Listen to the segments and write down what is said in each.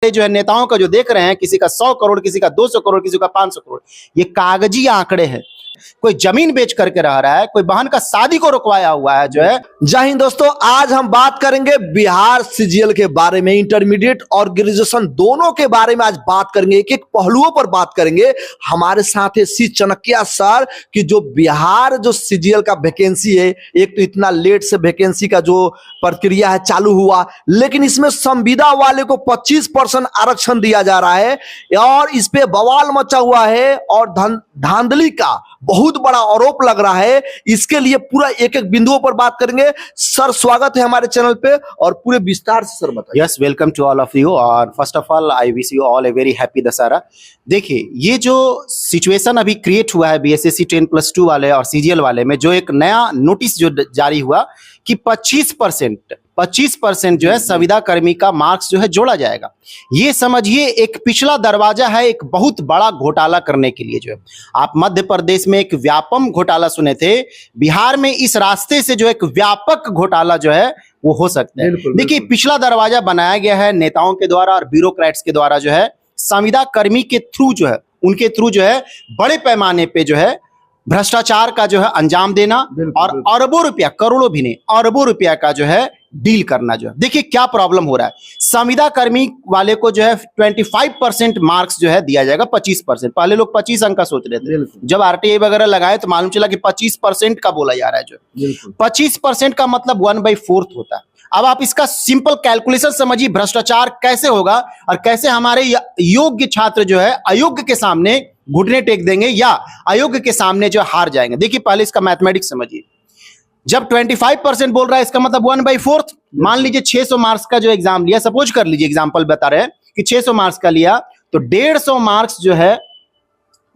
जो है नेताओं का जो देख रहे हैं, किसी का 100 करोड़, किसी का 200 करोड़, किसी का 500 करोड़, ये कागजी आंकड़े हैं। कोई जमीन बेच करके रह रहा है, कोई बहन का शादी को रुकवाया हुआ है जो है। जय हिंद दोस्तों, आज हम बात करेंगे बिहार सीजीएल के बारे में। इंटरमीडिएट और ग्रेजुएशन दोनों के बारे में आज बात करेंगे, एक एक पहलुओं पर बात करेंगे। हमारे साथ है सी चनकिया सर कि जो बिहार जो सीजीएल का वैकेंसी है, एक तो इतना लेट से वैकेंसी का जो प्रक्रिया है चालू हुआ, लेकिन इसमें संविदा वाले को 25% आरक्षण दिया जा रहा है और इस पे बवाल मचा हुआ है और धांधली का बहुत बड़ा आरोप लग रहा है। इसके लिए पूरा एक एक बिंदुओं पर बात करेंगे। सर स्वागत है हमारे चैनल पे और पूरे विस्तार से सर बताइए। Yes, welcome to all of you और first of all I wish you all a very happy Dussehra. देखिए, ये जो सिचुएशन अभी क्रिएट हुआ है बीएसएससी 10+2 वाले और सीजीएल वाले में, जो एक नया नोटिस जो जारी हुआ कि 25% जो है संविदा कर्मी का मार्क्स जो है जोड़ा जाएगा। ये समझिए एक पिछला दरवाजा है एक बहुत बड़ा घोटाला करने के लिए। जो है आप मध्य प्रदेश में एक व्यापक घोटाला सुने थे, बिहार में इस रास्ते से जो एक व्यापक घोटाला जो है वो हो सकता है। देखिए, पिछला दरवाजा बनाया गया है नेताओं के द्वारा और ब्यूरोक्रेट्स के द्वारा, जो है संविदा कर्मी के थ्रू जो है, उनके थ्रू जो है बड़े पैमाने पे जो है भ्रष्टाचार का जो है अंजाम देना और अरबों रुपया, करोड़ों भी नहीं, अरबों रुपया का जो है डील करना। जो है देखिए क्या प्रॉब्लम हो रहा है। संविदा कर्मी वाले को जो है 25% मार्क्स जो है दिया जाएगा, 25%। पहले लोग 25 अंक का सोच रहे थे, जब आरटीआई वगैरह लगाए तो मालूम चला कि 25% का बोला जा रहा है। जो 25% का मतलब 1/4 होता है। अब आप इसका सिंपल कैलकुलेशन समझिए, भ्रष्टाचार कैसे होगा और कैसे हमारे योग्य छात्र जो है अयोग्य के सामने घुटने टेक देंगे या अयोग्य के सामने जो हार जाएंगे। देखिए पहले इसका मैथमेटिक्स समझिए। जब 25% बोल रहा है, इसका मतलब 1/4। मान लीजिए 600 मार्क्स का जो एग्जाम लिया, सपोज कर लीजिए, एग्जांपल बता रहे हैं कि 600 मार्क्स का लिया, तो 150 मार्क्स जो है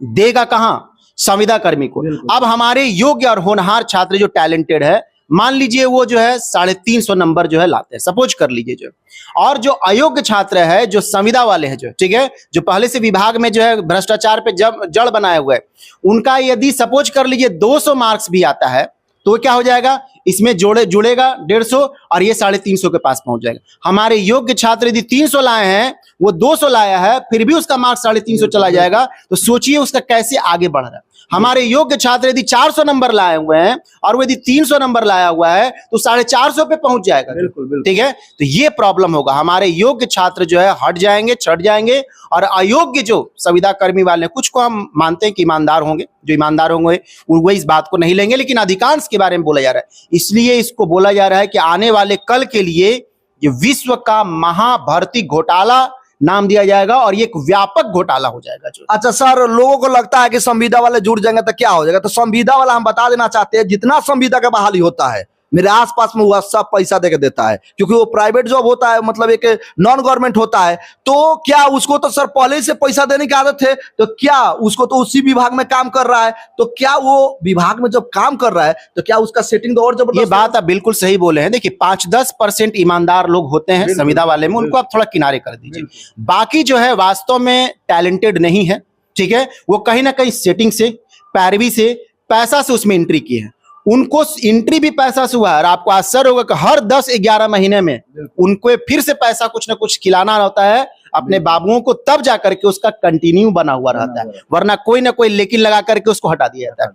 देगा कहां? संविदा कर्मी को। अब हमारे योग्य और होनहार छात्र जो टैलेंटेड है, मान लीजिए वो जो है 350 नंबर जो है लाते हैं, सपोज कर लीजिए जो। और जो अयोग्य छात्र है, जो संविदा वाले हैं, जो ठीक है, जो पहले से विभाग में जो है भ्रष्टाचार पे जड़ बनाए हुए, उनका यदि सपोज कर लीजिए 200 मार्क्स भी आता है, तो क्या हो जाएगा? इसमें जुड़ेगा 150 और ये 350 के पास पहुंच जाएगा। हमारे योग्य छात्र यदि 300 लाए हैं, वो 200 लाया है, फिर भी उसका मार्क्स 350 चला जाएगा। तो सोचिए उसका कैसे आगे बढ़ रहा है। हमारे योग्य छात्र यदि 400 नंबर लाए हुए हैं और वो यदि 300 नंबर लाया हुआ है, तो 450 पे पहुंच जाएगा। ठीक है, तो ये प्रॉब्लम होगा। हमारे योग्य छात्र जो है हट जाएंगे, छट जाएंगे और अयोग्य जो संविदा कर्मी वाले, कुछ को हम मानते हैं कि ईमानदार होंगे, जो ईमानदार होंगे वो इस बात को नहीं लेंगे, लेकिन अधिकांश के बारे में बोला जा रहा है। इसलिए इसको बोला जा रहा है कि आने वाले कल के लिए ये विश्व का महाभर्ती घोटाला नाम दिया जाएगा और ये एक व्यापक घोटाला हो जाएगा। जो अच्छा सर, लोगों को लगता है कि संविदा वाले जुड़ जाएंगे तो क्या हो जाएगा। तो संविदा वाला हम बता देना चाहते हैं, जितना संविदा का बहाली होता है मेरे आसपास में हुआ सब पैसा देके देता है, क्योंकि वो प्राइवेट जॉब होता है, मतलब एक नॉन गवर्नमेंट होता है। तो क्या उसको तो सर पहले से पैसा देने की आदत है, तो क्या उसको तो उसी विभाग में काम कर रहा है, तो क्या वो विभाग में जब काम कर रहा है तो क्या उसका सेटिंग तो और जबरदस्त? ये बात आप बिल्कुल सही बोले हैं। देखिए 5-10% ईमानदार लोग होते हैं संविदा वाले में, उनको आप थोड़ा किनारे कर दीजिए। बाकी जो है वास्तव में टैलेंटेड नहीं है, ठीक है, वो कहीं ना कहीं सेटिंग से, पैरवी से, पैसा से उसमें एंट्री की है। उनको एंट्री भी पैसा से हुआ है और आपको आश्चर्य होगा कि हर 10-11 महीने में उनको फिर से पैसा कुछ ना कुछ खिलाना होता है अपने बाबुओं को, तब जाकर के उसका कंटिन्यू बना हुआ रहता है, वरना कोई ना कोई लेकिन लगा करके उसको हटा दिया जाता है।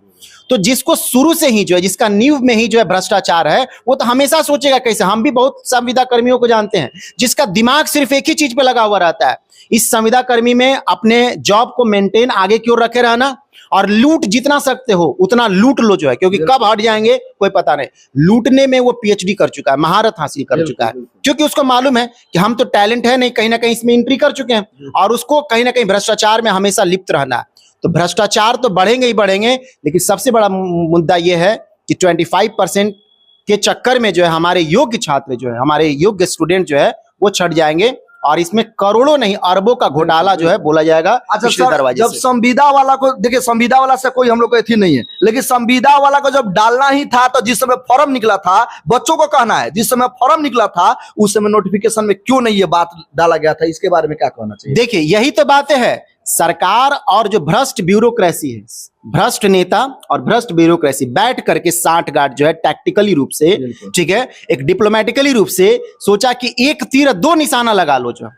तो जिसको शुरू से ही जो है, जिसका नींव में ही जो है भ्रष्टाचार है, वो तो हमेशा सोचेगा कैसे। हम भी बहुत संविदा कर्मियों को जानते हैं जिसका दिमाग सिर्फ एक ही चीज पे लगा हुआ रहता है, इस संविदा कर्मी में अपने जॉब को मेंटेन आगे की ओर रखे रहना और लूट जितना सकते हो उतना लूट लो जो है, क्योंकि कब हट जाएंगे कोई पता नहीं। लूटने में वो पीएचडी कर चुका है, महारत हासिल कर चुका है, क्योंकि उसको मालूम है कि हम तो टैलेंट है नहीं, कहीं ना कहीं इसमें एंट्री कर चुके हैं और उसको कहीं ना कहीं भ्रष्टाचार में हमेशा लिप्त रहना है। तो भ्रष्टाचार तो बढ़ेंगे ही बढ़ेंगे, लेकिन सबसे बड़ा मुद्दा यह है कि 25% के चक्कर में जो है हमारे योग्य छात्र जो है, हमारे योग्य स्टूडेंट जो है वो छट जाएंगे और इसमें करोड़ों नहीं अरबों का घोटाला जो है बोला जाएगा। अच्छा सर, जब संविदा वाला को देखिए, संविदा वाला से कोई हम लोग को एथी नहीं है, लेकिन संविदा वाला को जब डालना ही था, तो जिस समय फॉर्म निकला था, बच्चों को कहना है, जिस समय फॉर्म निकला था उस समय नोटिफिकेशन में क्यों नहीं ये बात डाला गया था, इसके बारे में क्या कहना चाहिए? देखिए यही तो बातें है सरकार और जो भ्रष्ट ब्यूरोक्रेसी है, भ्रष्ट नेता और भ्रष्ट ब्यूरोक्रेसी बैठ करके साठगांठ जो है टैक्टिकली रूप से, ठीक है, एक डिप्लोमेटिकली रूप से सोचा कि एक तीर दो निशाना लगा लो। जो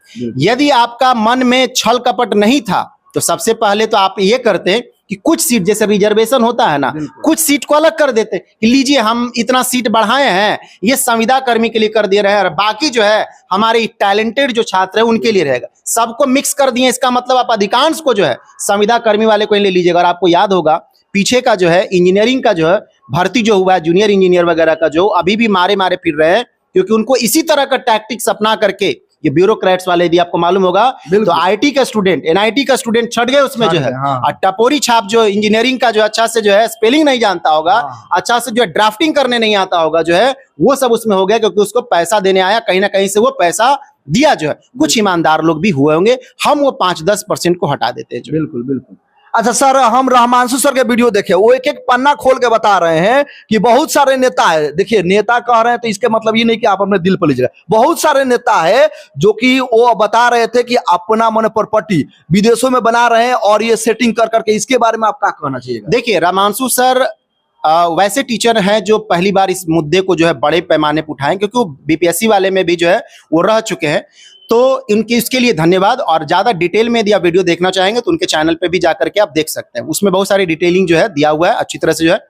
यदि आपका मन में छल कपट नहीं था तो सबसे पहले तो आप ये करते कि कुछ सीट, जैसे रिजर्वेशन होता है ना, कुछ सीट को अलग कर देते कि लीजिए हम इतना सीट बढ़ाए हैं, ये संविदा कर्मी के लिए कर दे रहे हैं, और बाकी जो है हमारे टैलेंटेड जो छात्र है उनके लिए रहेगा। सबको मिक्स कर दिए, इसका मतलब आप अधिकांश को जो है संविदा कर्मी वाले को ले लीजिएगा। और आपको याद होगा पीछे का जो है इंजीनियरिंग का जो है भर्ती जो हुआ है, जूनियर इंजीनियर वगैरह का, जो अभी भी मारे मारे फिर रहे हैं, क्योंकि उनको इसी तरह का टैक्टिक्स अपना करके ये ब्यूरोक्रेट्स वाले, यदि आपको मालूम होगा तो आईटी का स्टूडेंट, एनआईटी का स्टूडेंट छट गए उसमें जो है। और टपोरी छाप जो इंजीनियरिंग का जो अच्छा से जो है स्पेलिंग नहीं जानता होगा, अच्छा से जो है ड्राफ्टिंग करने नहीं आता होगा, जो है वो सब उसमें हो गया, क्योंकि उसको पैसा देने आया, कहीं ना कहीं से वो पैसा दिया जो है। कुछ ईमानदार लोग भी हुए होंगे, हम वो 5-10% को हटा देते हैं। बिल्कुल बिल्कुल। अच्छा सर, हम रहमांशु सर के वीडियो देखे, वो एक एक पन्ना खोल के बता रहे हैं कि बहुत सारे नेता है। देखिए, नेता कह रहे हैं तो इसके मतलब ये नहीं कि आप अपने दिल पर लीजिएगा। बहुत सारे नेता है जो कि वो बता रहे थे कि अपना मन प्रॉपर्टी विदेशों में बना रहे हैं और ये सेटिंग कर करके, इसके बारे में आप क्या कहना चाहिए? देखिए, रहमांशु सर वैसे टीचर हैं जो पहली बार इस मुद्दे को जो है बड़े पैमाने पर उठाएं, क्योंकि वो बीपीएससी वाले में भी जो है वो रह चुके हैं। तो इनके इसके लिए धन्यवाद। और ज्यादा डिटेल में यदि आप वीडियो देखना चाहेंगे तो उनके चैनल पे भी जाकर के आप देख सकते हैं, उसमें बहुत सारी डिटेलिंग जो है दिया हुआ है अच्छी तरह से जो है।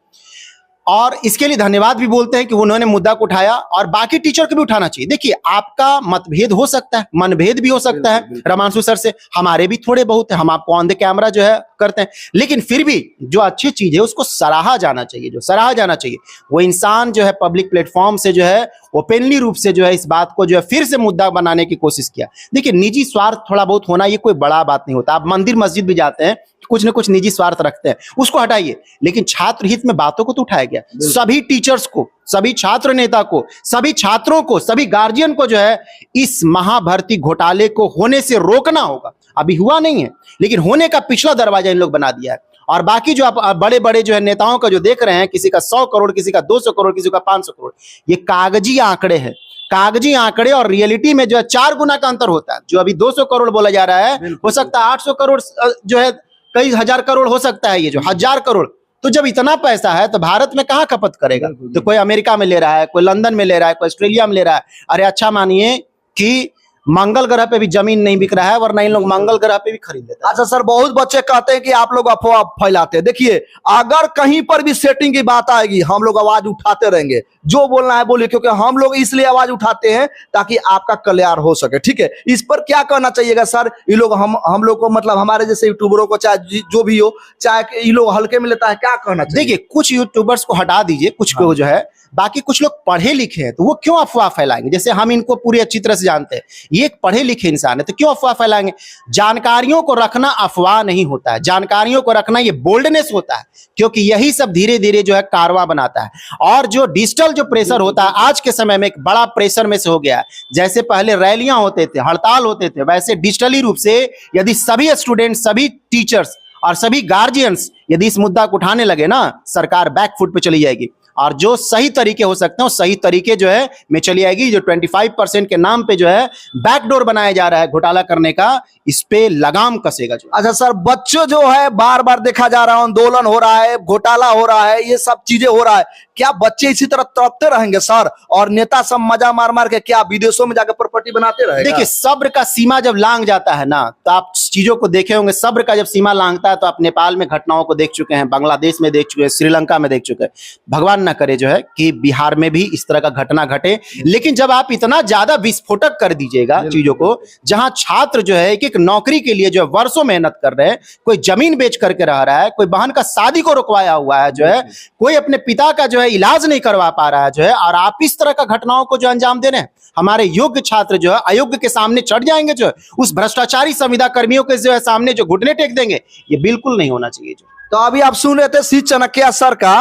और इसके लिए धन्यवाद भी बोलते हैं कि उन्होंने मुद्दा को उठाया, और बाकी टीचर को भी उठाना चाहिए। देखिए, आपका मतभेद हो सकता है, मनभेद भी हो सकता है रहमांशु सर से, हमारे भी थोड़े बहुत है, हम आपको ऑन द कैमरा जो है करते हैं, लेकिन फिर भी जो अच्छी चीज है उसको सराहा जाना चाहिए। जो सराहा जाना चाहिए वो इंसान जो है पब्लिक प्लेटफॉर्म से जो है ओपनली रूप से जो है इस बात को जो है फिर से मुद्दा बनाने की कोशिश किया। देखिए, निजी स्वार्थ थोड़ा बहुत होना ये कोई बड़ा बात नहीं होता। आप मंदिर मस्जिद भी जाते हैं, कुछ ना कुछ निजी स्वार्थ रखते हैं, उसको हटाइए, लेकिन छात्र हित में बातों को तो उठाया गया। सभी टीचर्स को, सभी छात्र नेता को, सभी छात्रों को, सभी गार्जियन को जो है इस महाभर्ती घोटाले को होने से रोकना होगा। अभी हुआ नहीं है, लेकिन होने का पिछला दरवाजा इन लोग बना दिया है। और बाकी जो आप बड़े बड़े जो है नेताओं का जो देख रहे हैं, किसी का 100 करोड़, किसी का 200 करोड़, किसी का 500 करोड़, ये कागजी आंकड़े हैं। कागजी आंकड़े और रियलिटी में जो है 4 गुना का अंतर होता है। जो अभी 200 करोड़ बोला जा रहा है, हो सकता है 800 करोड़ जो है कई हजार करोड़ हो सकता है, ये जो 1000 करोड़। तो जब इतना पैसा है तो भारत में कहां खपत करेगा? तो कोई अमेरिका में ले रहा है, कोई लंदन में ले रहा है, कोई ऑस्ट्रेलिया में ले रहा है। अरे अच्छा मानिए कि मंगल ग्रह पे भी जमीन नहीं बिक रहा है, वरना इन लोग मंगल ग्रह पे भी खरीद लेते हैं। अच्छा सर, बहुत बच्चे कहते हैं कि आप लोग अफवाह फैलाते हैं। देखिए, अगर कहीं पर भी सेटिंग की बात आएगी, हम लोग आवाज उठाते रहेंगे, जो बोलना है बोलिए, क्योंकि हम लोग इसलिए आवाज उठाते हैं ताकि आपका कल्याण हो सके। ठीक है, इस पर क्या कहना चाहिएगा सर? ये लोग हम लोग को, मतलब हमारे जैसे यूट्यूबरों को, चाहे जो भी हो, चाहे ये लोग हल्के में लेता है, क्या कहना चाहिए? देखिए, कुछ यूट्यूबर्स को हटा दीजिए, कुछ को जो है, बाकी कुछ लोग पढ़े लिखे हैं तो वो क्यों अफवाह फैलाएंगे? जैसे हम इनको पूरी अच्छी तरह से जानते हैं, ये एक पढ़े लिखे इंसान है, तो क्यों अफवाह फैलाएंगे? जानकारियों को रखना अफवाह नहीं होता है, जानकारियों को रखना ये बोल्डनेस होता है, क्योंकि यही सब धीरे धीरे जो है कारवां बनाता है। और जो डिजिटल जो प्रेशर होता है आज के समय में एक बड़ा प्रेशर में से हो गया है। जैसे पहले रैलियां होते थे, हड़ताल होते थे, वैसे डिजिटली रूप से यदि सभी स्टूडेंट, सभी टीचर्स और सभी गार्जियंस यदि इस मुद्दा को उठाने लगे ना, सरकार बैकफुट पे चली जाएगी। और जो सही तरीके हो सकते हैं वो सही तरीके जो है में चली आएगी। जो 25% के नाम पे जो है बैकडोर बनाया जा रहा है घोटाला करने का, इस पे लगाम कसेगा जो। अच्छा सर, बच्चों जो है बार बार देखा जा रहा है, आंदोलन हो रहा है, घोटाला हो रहा है, ये सब चीजें हो रहा है, क्या बच्चे इसी तरह तड़पते रहेंगे सर? और नेता सब मजा मार मार के क्या विदेशों में जाकर प्रॉपर्टी बनाते रहेगा? देखिए, सब्र का सीमा जब लांग जाता है ना, तो आप चीजों को देखे होंगे। सब्र का जब सीमा लांगता है तो आप नेपाल में घटनाओं को देख चुके हैं, बांग्लादेश में देख चुके हैं, श्रीलंका में देख चुके हैं। भगवान ना करे जो है कि बिहार में भी इस तरह का घटना घटे। लेकिन जब आप इतना ज्यादा विस्फोटक कर दीजिएगा चीजों को, जहां छात्र जो है एक नौकरी के लिए जो है वर्षों मेहनत कर रहे हैं, कोई जमीन बेच करके रह रहा है, कोई बहन का शादी को रुकवाया हुआ है जो है, कोई अपने पिता का जो है इलाज नहीं करवा पा रहा है जो है, और आप इस तरह का घटनाओं को जो अंजाम दे रहे हैं, हमारे योग्य छात्र जो है अयोग्य के सामने चढ़ जाएंगे, जो है उस भ्रष्टाचारी संविदा कर्मियों के जो है सामने जो घुटने टेक देंगे, ये बिल्कुल नहीं होना चाहिए। जो तो अभी आप सुन रहे थे सी चनकिया सर का।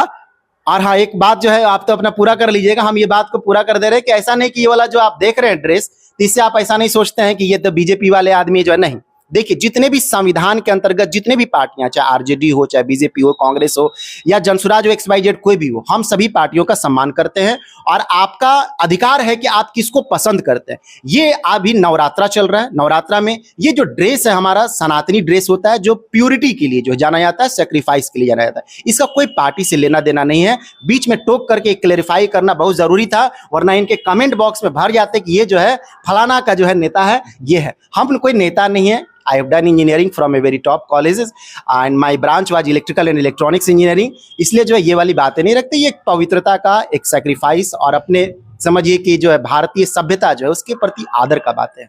और हाँ, एक बात जो है आप तो अपना पूरा कर लीजिएगा, हम ये बात को पूरा कर दे रहे हैं कि ऐसा नहीं कि ये वाला जो आप देख रहे हैं ड्रेस, इससे आप ऐसा नहीं सोचते हैं कि ये तो बीजेपी वाले आदमी जो है, नहीं। देखिए जितने भी संविधान के अंतर्गत जितने भी पार्टियां, चाहे आरजेडी हो, चाहे बीजेपी हो, कांग्रेस हो या जनसुराज हो, XYZ कोई भी हो, हम सभी पार्टियों का सम्मान करते हैं और आपका अधिकार है कि आप किसको पसंद करते हैं। ये अभी नवरात्रा चल रहा है, नवरात्रा में ये जो ड्रेस है हमारा सनातनी ड्रेस होता है, जो प्योरिटी के लिए जो जाना जाता है, सेक्रीफाइस के लिए जाना जाता है, इसका कोई पार्टी से लेना देना नहीं है। बीच में टोक करके क्लेरिफाई करना बहुत जरूरी था, वरना इनके कमेंट बॉक्स में भर जाते कि ये जो है फलाना का जो है नेता है, ये है। हम कोई नेता नहीं है। I have done engineering from a very top colleges and my branch was electrical and electronics engineering। इसलिए जो है ये वाली बातें नहीं रखते। ये एक पवित्रता का एक सैक्रिफाइस और अपने समझिए कि जो है भारतीय सभ्यता जो है उसके प्रति आदर का बात है।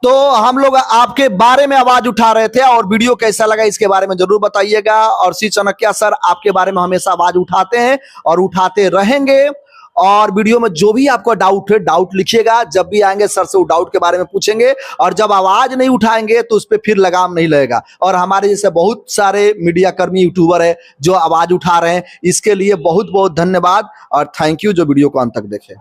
तो हम लोग आपके बारे में आवाज उठा रहे थे और वीडियो कैसा लगा इसके बारे में जरूर बताइएगा। और सी चाणक्य सर आपके बारे में हमेशा आवाज उठाते हैं और उठाते रहेंगे। और वीडियो में जो भी आपको डाउट है, डाउट लिखिएगा, जब भी आएंगे सर से वो डाउट के बारे में पूछेंगे। और जब आवाज नहीं उठाएंगे तो उस पर फिर लगाम नहीं लगेगा। और हमारे जैसे बहुत सारे मीडिया कर्मी यूट्यूबर है जो आवाज उठा रहे हैं, इसके लिए बहुत बहुत धन्यवाद और थैंक यू जो वीडियो को अंत तक देखे।